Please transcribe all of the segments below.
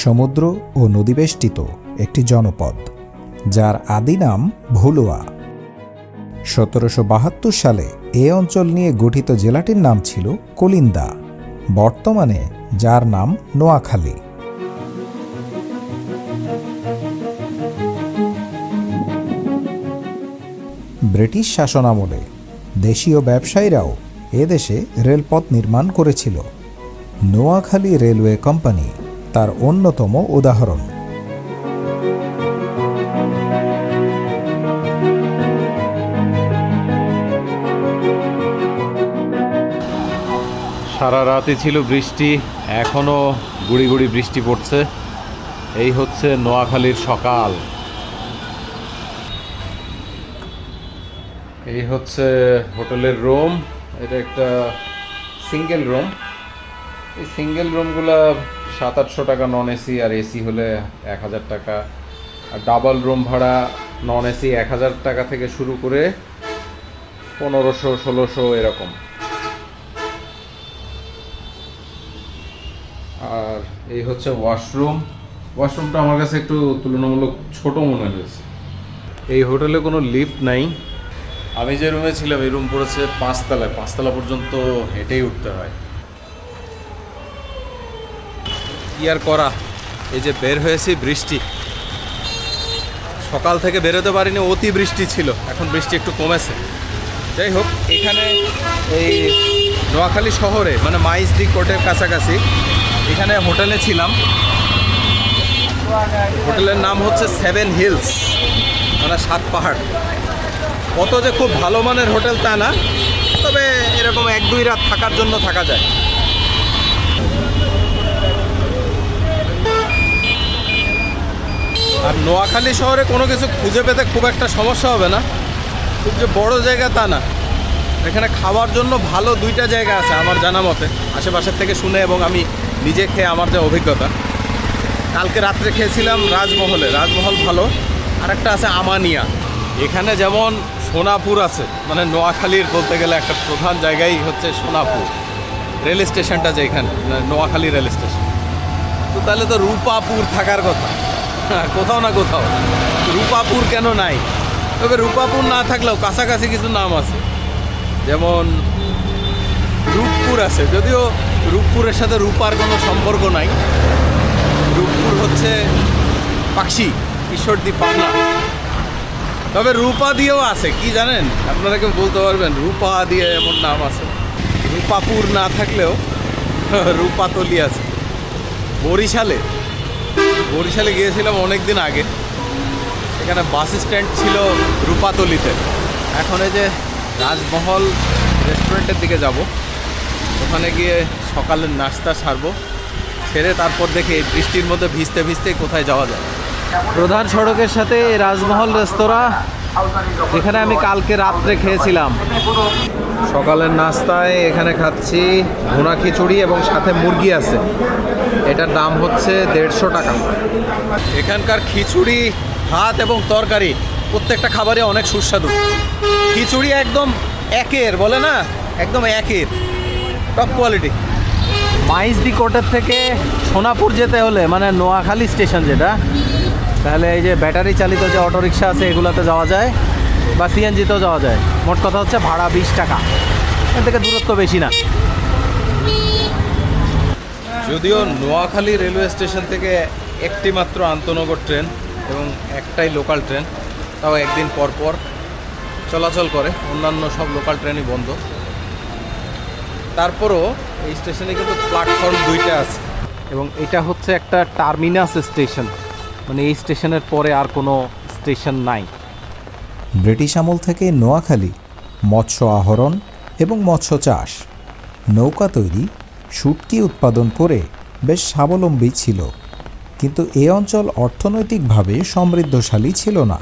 সমুদ্র ও নদীবেষ্টিত একটি জনপদ, যার আদি নাম ভুলুয়া। 1772 সালে এ অঞ্চল নিয়ে গঠিত জেলাটির নাম ছিল কলিন্দা, বর্তমানে যার নাম নোয়াখালী। ব্রিটিশ শাসনামলে দেশীয় ব্যবসায়ীরাও এদেশে রেলপথ নির্মাণ করেছিল। নোয়াখালী রেলওয়ে কোম্পানি তার অন্যতম উদাহরণ। সারা রাতই ছিল বৃষ্টি, এখনও গুড়ি গুড়ি বৃষ্টি পড়ছে। এই হচ্ছে নোয়াখালীর সকাল। এই হচ্ছে হোটেলের রুম। এটা একটা সিঙ্গেল রুম। এই সিঙ্গেল রুমগুলো 700-800 টাকা নন এসি, আর এসি হলে 1000 টাকা। আর ডাবল রুম ভাড়া নন এসি 1000 টাকা থেকে শুরু করে 1500-1600 এরকম। আর এই হচ্ছে ওয়াশরুম। ওয়াশরুমটা আমার কাছে একটু তুলনামূলক ছোট মনে হয়েছে। এই হোটেলে কোনো লিফট নাই। আমি যে রুমে ছিলাম এই রুম পড়েছে 5 তলায়। 5 তলা পর্যন্ত হেঁটেই উঠতে হয়। কি আর করা, এই যে বের হয়েছি বৃষ্টি, সকাল থেকে বেরোতে পারিনি, অতি বৃষ্টি ছিল। এখন বৃষ্টি একটু কমেছে। যাই হোক, এখানে এই নোয়াখালী শহরে মানে মাইজদি কোর্টের কাছাকাছি এখানে হোটেলে ছিলাম। হোটেলের নাম হচ্ছে 7 হিলস, মানে 7 পাহাড়। কত যে খুব ভালো মানের হোটেল তা না, তবে এরকম 1-2 রাত থাকার জন্য থাকা যায়। আর নোয়াখালী শহরে কোনো কিছু খুঁজে পেতে খুব একটা সমস্যা হবে না। খুব যে বড় জায়গা তা না। এখানে খাওয়ার জন্য ভালো 2টা জায়গা আছে আমার জানা মতে, আশেপাশের থেকে শুনে এবং আমি নিজে খেয়ে আমার যে অভিজ্ঞতা। কালকে রাত্রে খেয়েছিলাম রাজমহলে, রাজমহল ভালো। আর একটা আছে আমানিয়া। এখানে যেমন সোনাপুর আছে, মানে নোয়াখালীর বলতে গেলে একটা প্রধান জায়গাই হচ্ছে সোনাপুর। রেল স্টেশনটা যেখানে, নোয়াখালী রেল স্টেশন। তো তাহলে তো রূপাপুর থাকার কথা, কোথাও না কোথাও। রূপাপুর কেন নাই? তবে রূপাপুর না থাকলেও কাছাকাছি কিছু নাম আছে, যেমন রূপপুর আছে। যদিও রূপপুরের সাথে রূপার কোনো সম্পর্ক নাই। রূপপুর হচ্ছে পাখি, ঈশ্বরদীপ, পাবনা। তবে রূপা দিয়েও আছে, কি জানেন? আপনারা কেউ বলতে পারবেন রূপা দিয়ে এমন নাম আছে? রূপাপুর না থাকলেও রূপাতলি আছে। বরিশালে গিয়েছিলাম অনেক দিন আগে। এখানে বাস স্ট্যান্ড ছিল রূপাতলিতে। এখন এই যে রাজমহল রেস্টুরেন্টের দিকে যাব, ওখানে গিয়ে সকালের নাস্তা সারবো, সেরে তারপর দেখে এই বৃষ্টির মধ্যে ভিজতে ভিজতে কোথায় যাওয়া যায়। প্রধান সড়কের সাথে রাজমহল রেস্তোরাঁ, যেখানে আমি কালকে রাত্রে খেয়েছিলাম। সকালের নাস্তায় এখানে খাচ্ছি ভুনা খিচুড়ি এবং সাথে মুরগি আছে। এটার দাম হচ্ছে 150 টাকা। এখানকার খিচুড়ি, ভাত এবং তরকারি প্রত্যেকটা খাবারে অনেক সুস্বাদু। খিচুড়ি একদম একের, বলে না, একদম একের, টপ কোয়ালিটি। মাইজদি কোর্টের থেকে সোনাপুর যেতে হলে, মানে নোয়াখালী স্টেশন যেটা, তাহলে এই যে ব্যাটারি চালিত যে অটোরিকশা আছে এগুলোতে যাওয়া যায়, বা সিএনজিতেও যাওয়া যায়। মোট কথা হচ্ছে ভাড়া 20 টাকা। এর থেকে দূরত্ব বেশি না। যদিও নোয়াখালী রেলওয়ে স্টেশন থেকে একটি মাত্র আন্তনগর ট্রেন এবং একটাই লোকাল ট্রেন, তাও একদিন পর পর চলাচল করে, অন্যান্য সব লোকাল ট্রেনই বন্ধ। তারপরও এই স্টেশনে কিন্তু প্ল্যাটফর্ম 2টা আছে, এবং এটা হচ্ছে একটা টার্মিনাস স্টেশন, মানে এই স্টেশনের পরে আর কোনো স্টেশন নাই। ব্রিটিশ আমল থেকে নোয়াখালী মৎস্য আহরণ এবং মৎস্য চাষ, নৌকা তৈরি, শুটকি উৎপাদন করে বেশ স্বাবলম্বী ছিল। কিন্তু এ অঞ্চল অর্থনৈতিকভাবে সমৃদ্ধশালী ছিল না।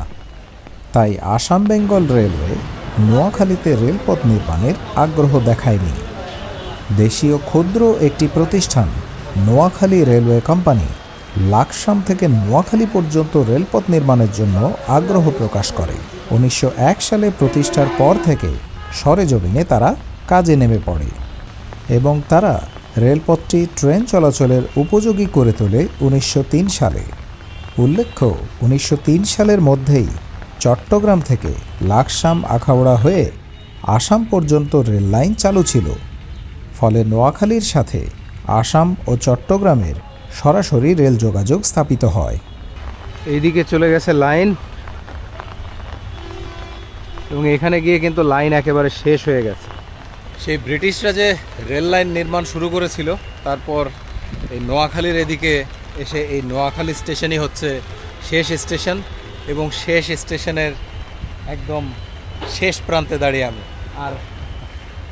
তাই আসাম বেঙ্গল রেলওয়ে নোয়াখালীতে রেলপথ নির্মাণের আগ্রহ দেখায়নি। দেশীয় ক্ষুদ্র একটি প্রতিষ্ঠান নোয়াখালী রেলওয়ে কোম্পানি লাকসাম থেকে নোয়াখালী পর্যন্ত রেলপথ নির্মাণের জন্য আগ্রহ প্রকাশ করে। 1901 সালে প্রতিষ্ঠার পর থেকে সরেজমিনে তারা কাজে নেমে পড়ে এবং তারা রেলপথটি ট্রেন চলাচলের উপযোগী করে তোলে 1903 সালে। উল্লেখ্য 1903 সালের মধ্যেই চট্টগ্রাম থেকে লাকসাম আখাউড়া হয়ে আসাম পর্যন্ত রেল লাইন চালু ছিল। ফলে নোয়াখালীর সাথে আসাম ও চট্টগ্রামের সরাসরি রেল যোগাযোগ স্থাপিত হয়। এইদিকে চলে গেছে লাইন এবং এখানে গিয়ে কিন্তু লাইন একেবারে শেষ হয়ে গেছে। সেই ব্রিটিশরা যে রেল লাইন নির্মাণ শুরু করেছিল, তারপর এই নোয়াখালীর এদিকে এসে এই নোয়াখালী স্টেশনই হচ্ছে শেষ স্টেশন এবং শেষ স্টেশনের একদম শেষ প্রান্তে দাঁড়িয়ে আমি, আর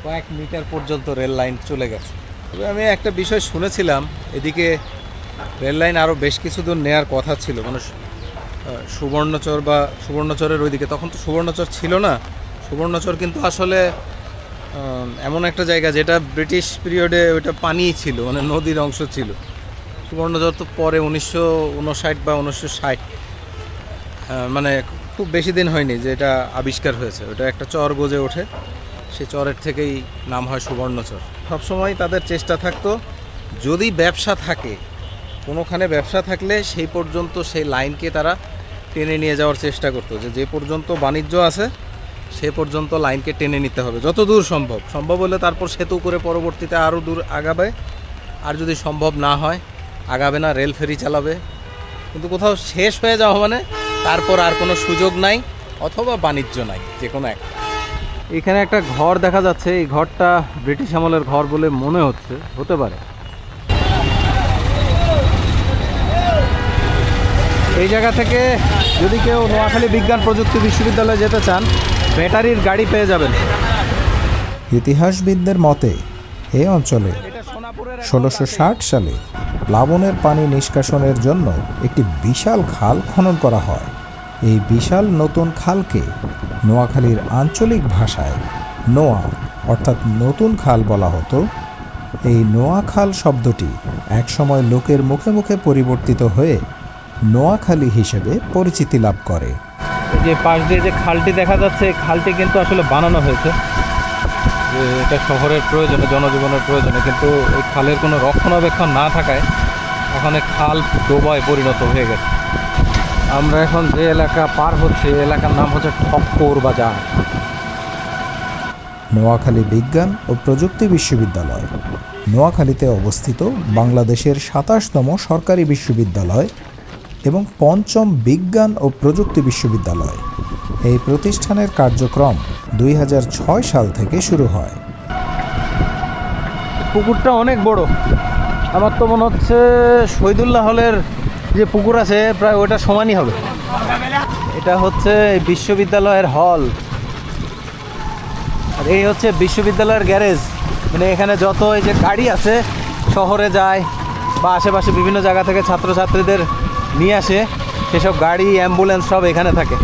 কয়েক মিটার পর্যন্ত রেল লাইন চলে গেছে। তবে আমি একটা বিষয় শুনেছিলাম, এদিকে রেল লাইন আরও বেশ কিছু দূর নেওয়ার কথা ছিল, মানে সুবর্ণচর বা সুবর্ণচরের ওইদিকে। তখন তো সুবর্ণচর ছিল না। সুবর্ণচর কিন্তু আসলে এমন একটা জায়গা যেটা ব্রিটিশ পিরিয়ডে ওইটা পানি ছিল, মানে নদীর অংশ ছিল। সুবর্ণচর তো পরে 1959 বা 1960, মানে খুব বেশি দিন হয়নি যে এটা আবিষ্কার হয়েছে। ওটা একটা চর গজে ওঠে, সে চরের থেকেই নাম হয় সুবর্ণচর। সবসময় তাদের চেষ্টা থাকতো, যদি ব্যবসা থাকে, কোনোখানে ব্যবসা থাকলে সেই পর্যন্ত সেই লাইনকে তারা টেনে নিয়ে যাওয়ার চেষ্টা করতো, যে পর্যন্ত বাণিজ্য আছে সে পর্যন্ত লাইনকে টেনে নিতে হবে যত দূর সম্ভব হলে তারপর সেতু করে পরবর্তীতে আরও দূর আগাবে, আর যদি সম্ভব না হয় আগাবে না, রেল ফেরি চালাবে। কিন্তু কোথাও শেষ হয়ে যাওয়া মানে তারপর আর কোনো সুযোগ নাই অথবা বাণিজ্য নাই, যে কোনো একটা। এখানে একটা ঘর দেখা যাচ্ছে, এই ঘরটা ব্রিটিশ আমলের ঘর বলে মনে হতে পারে। এই জায়গা থেকে যদি কেউ নোয়াখালী বিজ্ঞান প্রযুক্তি বিশ্ববিদ্যালয়ে যেতে চান, ব্যাটারির গাড়ি পেয়ে যাবেন। ইতিহাসবিদদের মতে এই অঞ্চলে 1660 সালে প্লাবনের পানি নিষ্কাশনের জন্য একটি বিশাল খাল খনন করা হয়। এই বিশাল নতুন খালকে নোয়াখালীর আঞ্চলিক ভাষায় নোয়া অর্থাৎ নতুন খাল বলা হতো। এই নোয়া খাল শব্দটি একসময় লোকের মুখে মুখে পরিবর্তিত হয়ে নোয়াখালী হিসেবে পরিচিতি লাভ করে। এই যে পাশ দিয়ে যে খালটি দেখা যাচ্ছে, এই খালটি কিন্তু আসলে বানানো হয়েছে যে এটা শহরের প্রয়োজনে, জনজীবনের প্রয়োজনে, কিন্তু এই খালের কোনো রক্ষণাবেক্ষণ না থাকায় এখন এই খাল ডোবায় পরিণত হয়ে গেছে। আমরা এখন যে এলাকা পার হচ্ছে, এলাকার নাম হচ্ছে ঠক্কর বাজার। নোয়াখালী বিজ্ঞান ও প্রযুক্তি বিশ্ববিদ্যালয় নোয়াখালীতে অবস্থিত বাংলাদেশের 27তম সরকারি বিশ্ববিদ্যালয় এবং 5ম বিজ্ঞান ও প্রযুক্তি বিশ্ববিদ্যালয়। এই প্রতিষ্ঠানের কার্যক্রম 2006 সাল থেকে শুরু হয়। পুকুরটা অনেক বড়, আমার তো মনে হচ্ছে শহীদুল্লাহ হলের যে পুকুর আছে প্রায় ওটা সমানই হবে। এটা হচ্ছে বিশ্ববিদ্যালয়ের হল, আর এই হচ্ছে বিশ্ববিদ্যালয়ের গ্যারেজ। মানে এখানে যত এই যে গাড়ি আছে শহরে যায় বা আশেপাশে বিভিন্ন জায়গা থেকে ছাত্রছাত্রীদের নিয়ে আসে, সেসব গাড়ি অ্যাম্বুলেন্স সব এখানে থাকে।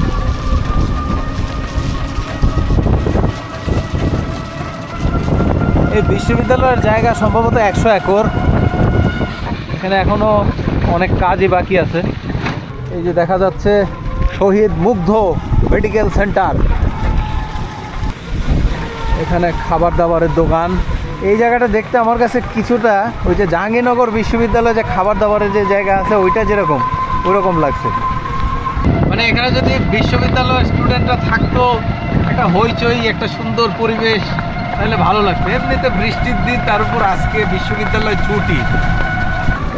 এই বিশ্ববিদ্যালয়ের জায়গা সম্ভবত 100 একর। এখানে এখনও অনেক কাজই বাকি আছে। এই যে দেখা যাচ্ছে শহীদ মুগ্ধ মেডিকেল সেন্টার, এখানে খাবার দাবারের দোকান। এই জায়গাটা দেখতে আমার কাছে কিছুটা ওই যে জাহাঙ্গীরনগর বিশ্ববিদ্যালয়ে যে খাবার দাবারের যে জায়গা আছে ওইটা যেরকম, ওরকম লাগছে। মানে এখানে যদি বিশ্ববিদ্যালয়ের স্টুডেন্টরা থাকতো, একটা হইচই, একটা সুন্দর পরিবেশ, তাহলে ভালো লাগতো। এমনিতে বৃষ্টির দিন, তার উপর আজকে বিশ্ববিদ্যালয় ছুটি।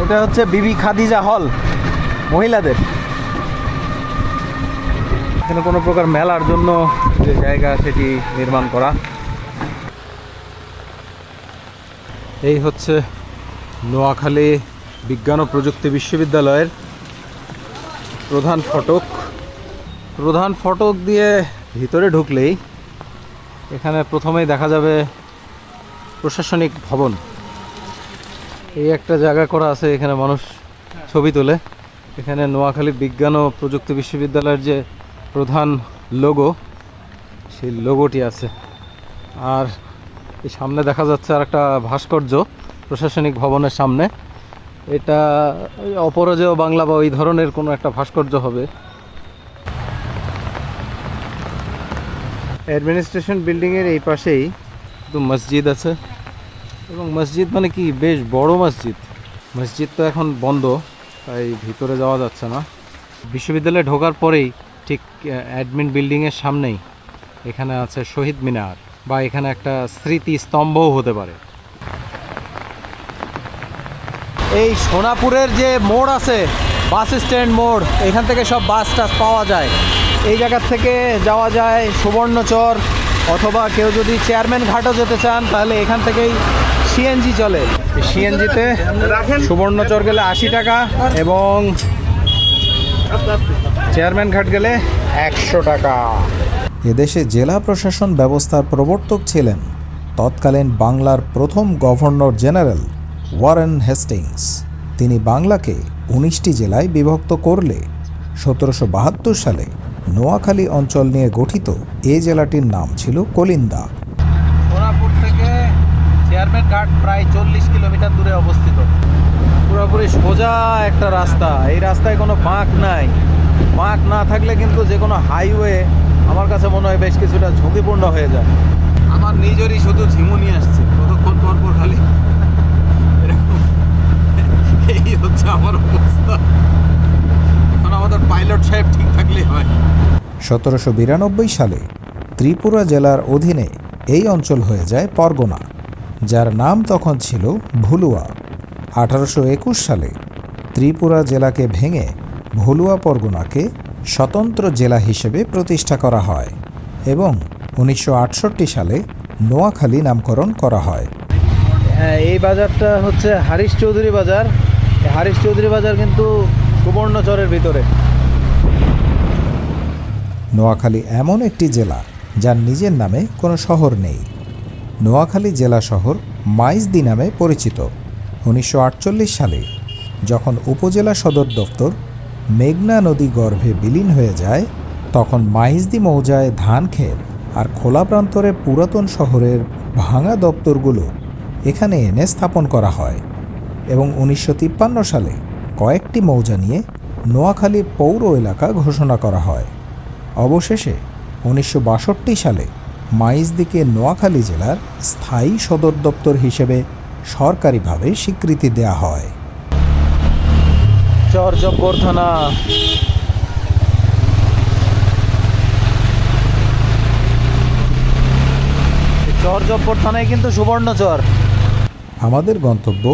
এটা হচ্ছে বিবি খাদিজা হল মহিলাদের। এখানে কোনো প্রকার মেলার জন্য যে জায়গা সেটি নির্মাণ করা। এই হচ্ছে নোয়াখালী বিজ্ঞান ও প্রযুক্তি বিশ্ববিদ্যালয়ের প্রধান ফটক। প্রধান ফটক দিয়ে ভিতরে ঢুকলেই এখানে প্রথমেই দেখা যাবে প্রশাসনিক ভবন। এই একটা জায়গা করা আছে, এখানে মানুষ ছবি তোলে। এখানে নোয়াখালী বিজ্ঞান ও প্রযুক্তি বিশ্ববিদ্যালয়ের যে প্রধান লোগো, সেই লোগোটি আছে। আর এই সামনে দেখা যাচ্ছে আর একটা ভাস্কর্য প্রশাসনিক ভবনের সামনে। এটা অপরাজেয় বাংলা বা ওই ধরনের কোনো একটা ভাস্কর্য হবে। অ্যাডমিনিস্ট্রেশন বিল্ডিংয়ের এই পাশেই তো মসজিদ আছে। এবং মসজিদ মানে কি বেশ বড় মসজিদ। মসজিদ তো এখন বন্ধ, তাই ভিতরে যাওয়া যাচ্ছে না। বিশ্ববিদ্যালয়ে ঢোকার পরেই ঠিক অ্যাডমিন বিল্ডিংয়ের সামনেই এখানে আছে শহীদ মিনার, বা এখানে একটা স্মৃতি স্তম্ভও হতে পারে। এই সোনাপুরের যে মোড় আছে, বাস স্ট্যান্ড মোড়, এখান থেকে সব বাস টাস পাওয়া যায়। এই জায়গার থেকে যাওয়া যায় সুবর্ণচর, অথবা কেউ যদি চেয়ারম্যান ঘাটও যেতে চান তাহলে এখান থেকেই সিএনজি চলে। সিএনজিতে সুবর্ণচর গেলে 80 টাকা এবং চেয়ারম্যান ঘাট গেলে 100 টাকা। এদেশে জেলা প্রশাসন ব্যবস্থার প্রবর্তক ছিলেন তৎকালীন বাংলার প্রথম গভর্নর জেনারেল ওয়ারেন হেস্টিংস। তিনি বাংলাকে 19টি জেলায় বিভক্ত করলে 1772 সালে নোয়াখালী অঞ্চল নিয়ে গঠিত এ জেলাটির নাম ছিল কলিন্দা। সোনাপুর থেকে চেয়ারম্যান ঘাট প্রায় 40 কিলোমিটার দূরে অবস্থিত। পুরোপুরি সোজা একটা রাস্তা, এই রাস্তায় কোনো বাঁক নাই। বাঁক না থাকলে কিন্তু যে কোনো হাইওয়ে আমার কাছে মনে হয় বেশ কিছুটা ঝুঁকিপূর্ণ হয়ে যায়। আমার নিজেরই শুধু ঝিমুনি আসছে কতক্ষণ পর পর খালি, এরকম। এই হচ্ছে আমার অবস্থা। এখন আমাদের পাইলট সাহেব ঠিক থাকলেই হয়। 1792 সালে ত্রিপুরা জেলার অধীনে এই অঞ্চল হয়ে যায় পরগনা, যার নাম তখন ছিল ভুলুয়া। 1821 সালে ত্রিপুরা জেলাকে ভেঙে ভুলুয়া পরগনাকে স্বতন্ত্র জেলা হিসেবে প্রতিষ্ঠা করা হয় এবং 1968 সালে নোয়াখালী নামকরণ করা হয়। হ্যাঁ, এই বাজারটা হচ্ছে হারিশ চৌধুরী বাজার। এই হারিশ চৌধুরী বাজার কিন্তু সুবর্ণচরের ভিতরে। নোয়াখালী এমন একটি জেলা যার নিজের নামে কোনো শহর নেই। নোয়াখালী জেলা শহর মাইজদি নামে পরিচিত। 1948 সালে যখন উপজেলা সদর দপ্তর মেঘনা নদী গর্ভে বিলীন হয়ে যায়, তখন মাইজদি মৌজায় ধানক্ষেত আর খোলা প্রান্তরে পুরাতন শহরের ভাঙা দপ্তরগুলো এখানে এনে স্থাপন করা হয় এবং 1953 সালে কয়েকটি মৌজা নিয়ে নোয়াখালী পৌর এলাকা ঘোষণা করা হয়। অবশেষে 1962 সালে মাইজদিকে নোয়াখালী জেলার স্থায়ী সদর দপ্তর হিসেবে সরকারিভাবে স্বীকৃতি দেয়া হয়। চরজব্বর থানা। চরজব্বর থানায় কিন্তু সুবর্ণচর। আমাদের গন্তব্য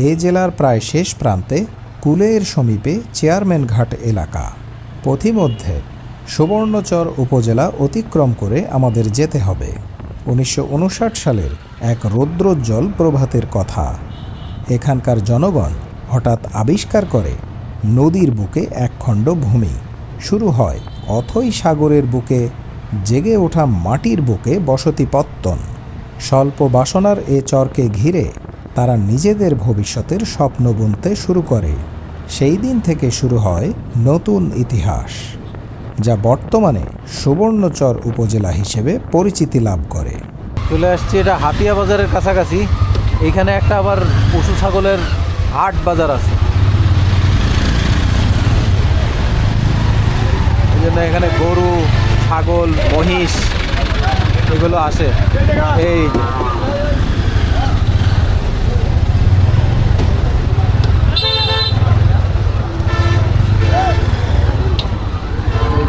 এই জেলার প্রায় শেষ প্রান্তে কুলের সমীপে চেয়ারম্যান ঘাট এলাকা। পথিমধ্যে সুবর্ণচর উপজেলা অতিক্রম করে আমাদের যেতে হবে। 1959 সালের এক রৌদ্রোজ্জ্বল প্রভাতের কথা। এখানকার জনগণ হঠাৎ আবিষ্কার করে নদীর বুকে একখণ্ড ভূমি। শুরু হয় অথই সাগরের বুকে জেগে ওঠা মাটির বুকে বসতি পত্তন। স্বল্প বাসনার এ চরকে ঘিরে তারা নিজেদের ভবিষ্যতের স্বপ্ন বুনতে শুরু করে। সেই দিন থেকে শুরু হয় নতুন ইতিহাস, যা বর্তমানে সুবর্ণচর উপজেলা হিসেবে পরিচিতি লাভ করে। চলে আসছি এটা হাতিয়া বাজারের কাছাকাছি। এইখানে একটা আবার পশু ছাগলের হাট বাজার আছে, এই জন্য এখানে গরু, ছাগল, মহিষ এগুলো আসে। এই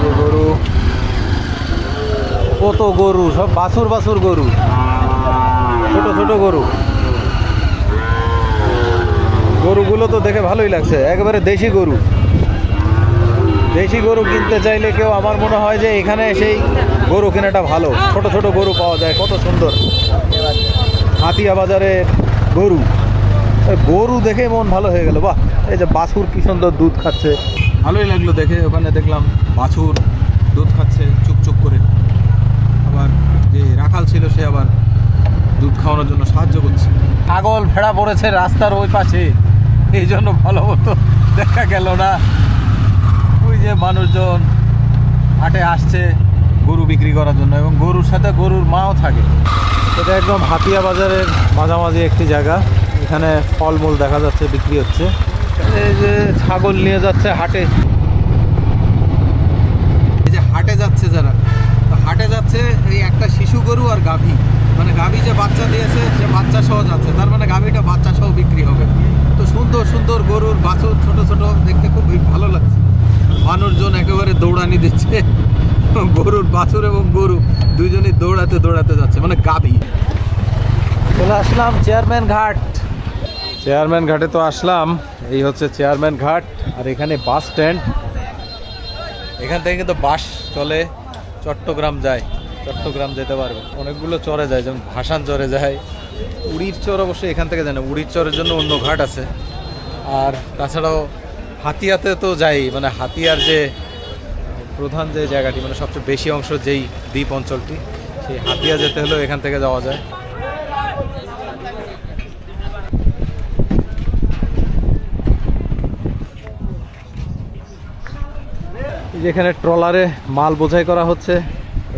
যে গরু, কত গরু, সব বাছুর বাছুর গরু, ছোট ছোট গরু। গরুগুলো তো দেখে ভালোই লাগছে, একেবারে দেশি গরু। দেশি গরু কিনতে চাইলে কেউ, আমার মনে হয় যে এখানে সেই গরু কেনাটা ভালো। ছোট ছোট গরু পাওয়া যায়, কত সুন্দর। হাতিয়া বাজারে গরু, গরু দেখে মন ভালো হয়ে গেল। বাহ, এই যে বাছুর কি সুন্দর দুধ খাচ্ছে, ভালোই লাগলো দেখে। ওখানে দেখলাম বাছুর দুধ খাচ্ছে চুপচুপ করে। আবার যে রাখাল ছিল সে আবার দুধ খাওয়ানোর জন্য সাহায্য করছে। ছাগল ভেড়া পড়েছে রাস্তার ওই পাশে, এই জন্য ভালো মতো দেখা গেল না। ওই যে মানুষজন হাটে আসছে গরু বিক্রি করার জন্য, এবং গরুর সাথে গরুর মাও থাকে। এটা একদম হাতিয়া বাজারের মাঝামাঝি একটি জায়গা। এখানে ফলমূল দেখা যাচ্ছে বিক্রি হচ্ছে। এই যে ছাগল নিয়ে যাচ্ছে হাটে, এই যে হাটে যাচ্ছে যারা, হাটে যাচ্ছে এই একটা শিশু গরু আর গাভী। মানে গাভী যে বাচ্চা দিয়েছে সে বাচ্চা সহ যাচ্ছে, তার মানে গাভীটা বাচ্চা সহ বিক্রি হবে। তো সুন্দর সুন্দর গরুর বাছুর ছোট ছোট দেখতে খুব ভালো লাগছে। মানুষজন একেবারে দৌড়ানি দিচ্ছে, গরুর বাছুর এবং গরু দুইজনই দৌড়াতে দৌড়াতে যাচ্ছে, মানে গাভী। চলে আসলাম চেয়ারম্যান ঘাট। চেয়ারম্যান ঘাটে তো আসলাম, এই হচ্ছে চেয়ারম্যান ঘাট। আর এখানে বাস স্ট্যান্ড, এখান থেকে কিন্তু বাস চলে চট্টগ্রাম যায়, চট্টগ্রাম যেতে পারবে। অনেকগুলো চরে যায়, যেমন ভাসান চরে যায়, উড়ির চর অবশ্যই এখান থেকে যায় না, উড়ির চরের জন্য অন্য ঘাট আছে। আর তাছাড়াও হাতিয়াতে তো যাই, মানে হাতিয়ার যে প্রধান যে জায়গাটি, মানে সবচেয়ে বেশি অংশ যেই দ্বীপ অঞ্চলটি, সেই হাতিয়া যেতে হলেও এখান থেকে যাওয়া যায়। যেখানে ট্রলারে মাল বোঝাই করা হচ্ছে,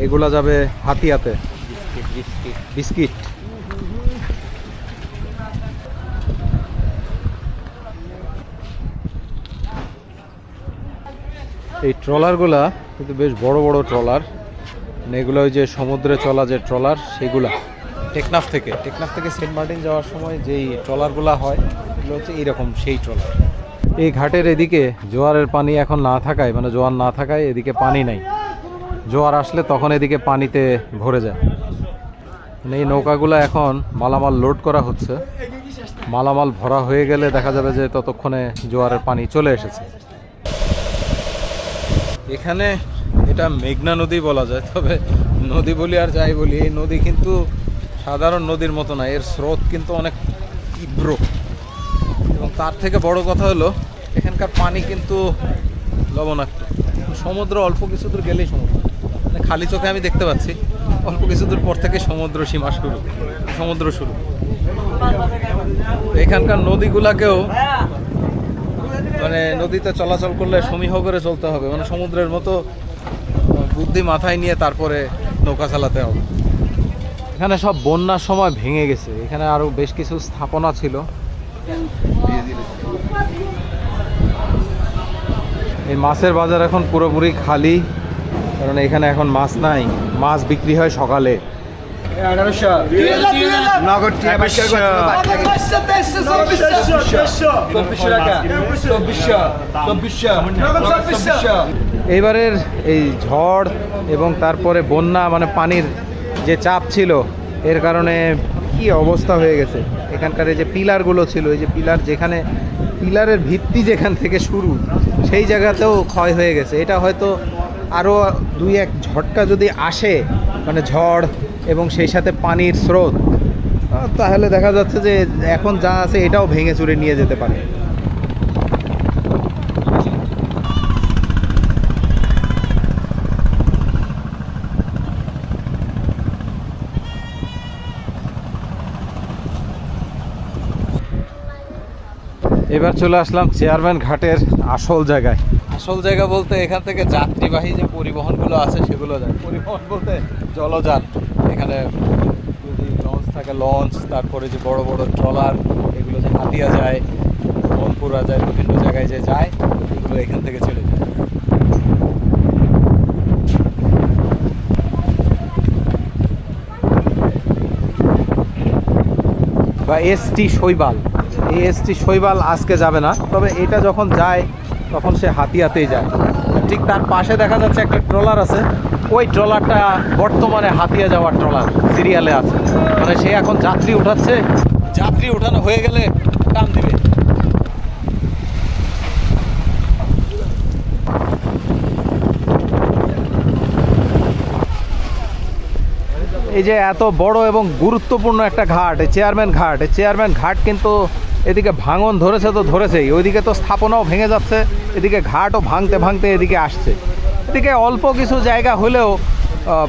এগুলা যাবে হাতিয়াতে। বিস্কিট এই ট্রলারগুলা কিন্তু বেশ বড় বড় ট্রলার, মানে এগুলো ওই যে সমুদ্রে চলা যে ট্রলার সেগুলা। টেকনাফ থেকে সেন্ট মার্টিন যাওয়ার সময় যেই ট্রলারগুলা হয় এগুলো হচ্ছে এইরকম সেই ট্রলার। এই ঘাটের এদিকে জোয়ারের পানি এখন না থাকায়, মানে জোয়ার না থাকায় এদিকে পানি নাই। জোয়ার আসলে তখন এদিকে পানিতে ভরে যায়। মানে এই নৌকাগুলো এখন মালামাল লোড করা হচ্ছে, মালামাল ভরা হয়ে গেলে দেখা যাবে যে ততক্ষণে জোয়ারের পানি চলে এসেছে। এখানে এটা মেঘনা নদী বলা যায়, তবে নদী বলি আর যাই বলি, এই নদী কিন্তু সাধারণ নদীর মতো না, এর স্রোত কিন্তু অনেক তীব্র। এবং তার থেকে বড় কথা হলো এখানকার পানি কিন্তু লবণাক্ত। সমুদ্র অল্প কিছু দূর গেলেই সমুদ্র, মানে খালি চোখে আমি দেখতে পাচ্ছি অল্প কিছু দূর পর থেকে সমুদ্র সীমা শুরু, সমুদ্র শুরু। এখানকার নদীগুলাকেও মানে নদীতে চলাচল করলে সমীহ করে চলতে হবে, মানে সমুদ্রের মতো বুদ্ধি মাথায় নিয়ে তারপরে নৌকা চালাতে হবে। এখানে সব বন্যার সময় ভেঙে গেছে, এখানে আরও বেশ কিছু স্থাপনা ছিল। এই মাছের বাজার এখন পুরোপুরি খালি, কারণ এখানে এখন মাছ নাই। মাছ বিক্রি হয় সকালে। এইবারের এই ঝড় এবং তারপরে বন্যা, মানে পানির যে চাপ ছিল, এর কারণে কি অবস্থা হয়ে গেছে। এখানকার এই যে পিলারগুলো ছিল, এই যে পিলার, যেখানে পিলারের ভিত্তি যেখান থেকে শুরু, সেই জায়গাতেও ক্ষয় হয়ে গেছে। এটা হয়তো আরও 2-1 ঝটকা যদি আসে, মানে ঝড় এবং সেই সাথে পানির স্রোত, তাহলে দেখা যাচ্ছে যে এখন যা আছে এটাও ভেঙে চুরে নিয়ে যেতে পারে। এবার চলে আসলাম চেয়ারম্যান ঘাটের আসল জায়গায়। আসল জায়গা বলতে এখান থেকে যাত্রীবাহী যে পরিবহনগুলো আছে সেগুলো যায়। পরিবহন বলতে জলযান, এখানে যদি লঞ্চ থাকে লঞ্চ, তারপরে যে বড় বড় ট্রলার, এগুলো যে হাতিয়া যায়, মনপুরা যায়, বিভিন্ন জায়গায় যে যায়, এগুলো এখান থেকে ছেড়ে যায়। বা এসটি শৈবাল, এই এসটি শৈবাল আজকে যাবে না, তবে এটা যখন যায় তখন সে হাতিয়াতেই যায়। ঠিক তার পাশে দেখা যাচ্ছে একটা ট্রলার আছে, ওই ট্রলারটা বর্তমানে হাতিয়া যাওয়ার ট্রলার সিরিয়ালে আছে, মানে সে এখন যাত্রী উঠাচ্ছে, যাত্রী উঠানো হয়ে গেলে টান দিবে। এই যে এত বড় এবং গুরুত্বপূর্ণ একটা ঘাট, চেয়ারম্যান ঘাট, চেয়ারম্যান ঘাট কিন্তু এদিকে ভাঙন ধরেছে তো ধরেছেই, ওইদিকে তো স্থাপনাও ভেঙে যাচ্ছে, এদিকে ঘাটও ভাঙতে ভাঙতে এদিকে আসছে। এদিকে অল্প কিছু জায়গা হলেও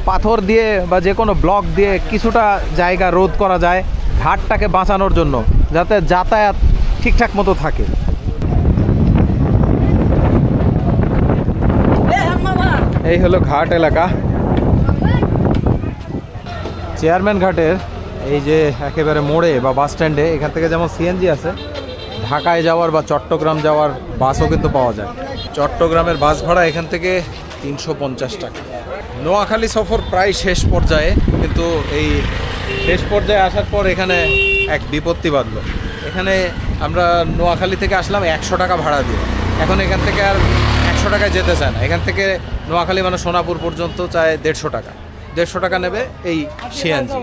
পাথর দিয়ে বা যে কোনো ব্লক দিয়ে কিছুটা জায়গা রোধ করা যায় ঘাটটাকে বাঁচানোর জন্য, যাতে যাতায়াত ঠিকঠাক মতো থাকে। এই হলো ঘাট এলাকা। চেয়ারম্যান ঘাটের এই যে একেবারে মোড়ে বা বাস স্ট্যান্ডে, এখান থেকে যেমন সিএনজি আছে, ঢাকায় যাওয়ার বা চট্টগ্রাম যাওয়ার বাসও কিন্তু পাওয়া যায়। চট্টগ্রামের বাস ভাড়া এখান থেকে 350 টাকা, নোয়াখালী সফর প্রায় শেষ পর্যায়ে, কিন্তু এই শেষ পর্যায়ে আসার পর এখানে এক বিপত্তি বাঁধলো। এখানে আমরা নোয়াখালী থেকে আসলাম 100 টাকা ভাড়া দিয়ে। এখন এখান থেকে আর 100 টাকায় যেতে চায় না। এখান থেকে নোয়াখালী মানে সোনাপুর পর্যন্ত চায় 150 টাকা। 150 টাকা নেবে এই সিএনজি।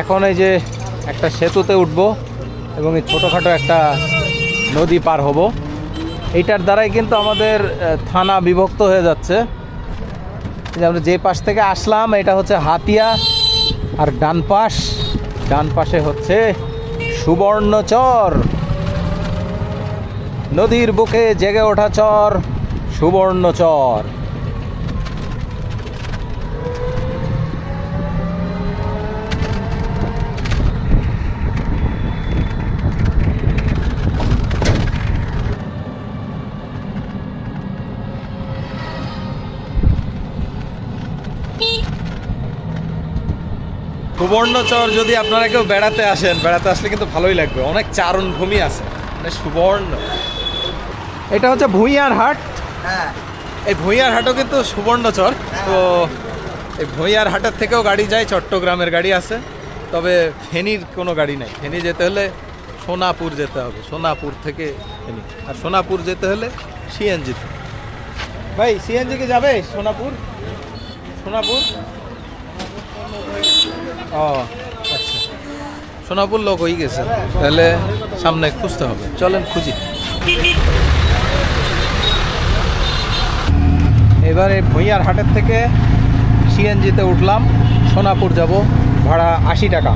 এখন এই যে একটা সেতুতে উঠবো এবং এই ছোটোখাটো একটা নদী পার হব। এইটার দ্বারাই কিন্তু আমাদের থানা বিভক্ত হয়ে যাচ্ছে। যে আমরা যে পাশ থেকে আসলাম এটা হচ্ছে হাতিয়া, আর ডান পাশে হচ্ছে সুবর্ণচর। নদীর বুকে জেগে ওঠা চর সুবর্ণচর। সুবর্ণচর যদি আপনারা কেউ বেড়াতে আসলে কিন্তু ভালোই লাগবে। অনেক চারণভূমি আছে, মানে সুবর্ণ। এটা হচ্ছে ভূঁইয়ার হাট। হ্যাঁ, এই ভূঁইয়ার হাটও কিন্তু সুবর্ণচর। তো এই ভূঁইয়ার হাটের থেকেও গাড়ি যায়, চট্টগ্রামের গাড়ি আছে, তবে ফেনীর কোনো গাড়ি নাই। ফেনী যেতে হলে সোনাপুর যেতে হবে, সোনাপুর থেকে ফেনী। আর সোনাপুর যেতে হলে সিএনজিতে। ভাই সিএনজি কি যাবে সোনাপুর? সোনাপুর ও আচ্ছা, সোনাপুর লোক হয়ে গেছে, তাহলে সামনে খুঁজতে হবে। চলেন খুঁজি। এবার এই ভূঁইয়ার হাটের থেকে সিএনজিতে উঠলাম, সোনাপুর যাব, ভাড়া 80 টাকা।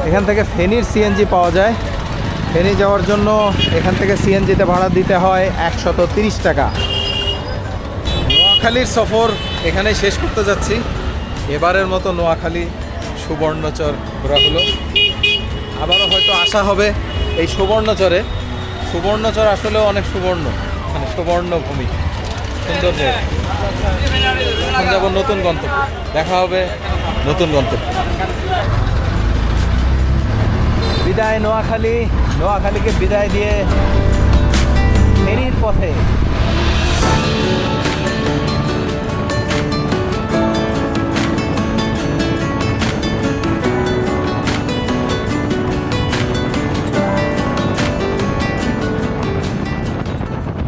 এখান থেকে ফেনীর সিএনজি পাওয়া যায়। ফেনী যাওয়ার জন্য এখান থেকে সিএনজিতে ভাড়া দিতে হয় 130 টাকা। নোয়াখালীর সফর এখানে শেষ করতে যাচ্ছি। এবারের মতো নোয়াখালী সুবর্ণচর ঘোরা হলো। আবারও হয়তো আসা হবে এই সুবর্ণচরে। সুবর্ণচর আসলে অনেক সুবর্ণ, মানে সুবর্ণভূমি, সুন্দর জায়গা। এখন যাবো নতুন গন্তব্য, দেখা হবে নতুন গন্তব্য। বিদায় নোয়াখালী। নোয়াখালীকে বিদায় দিয়ে ফেনীর পথে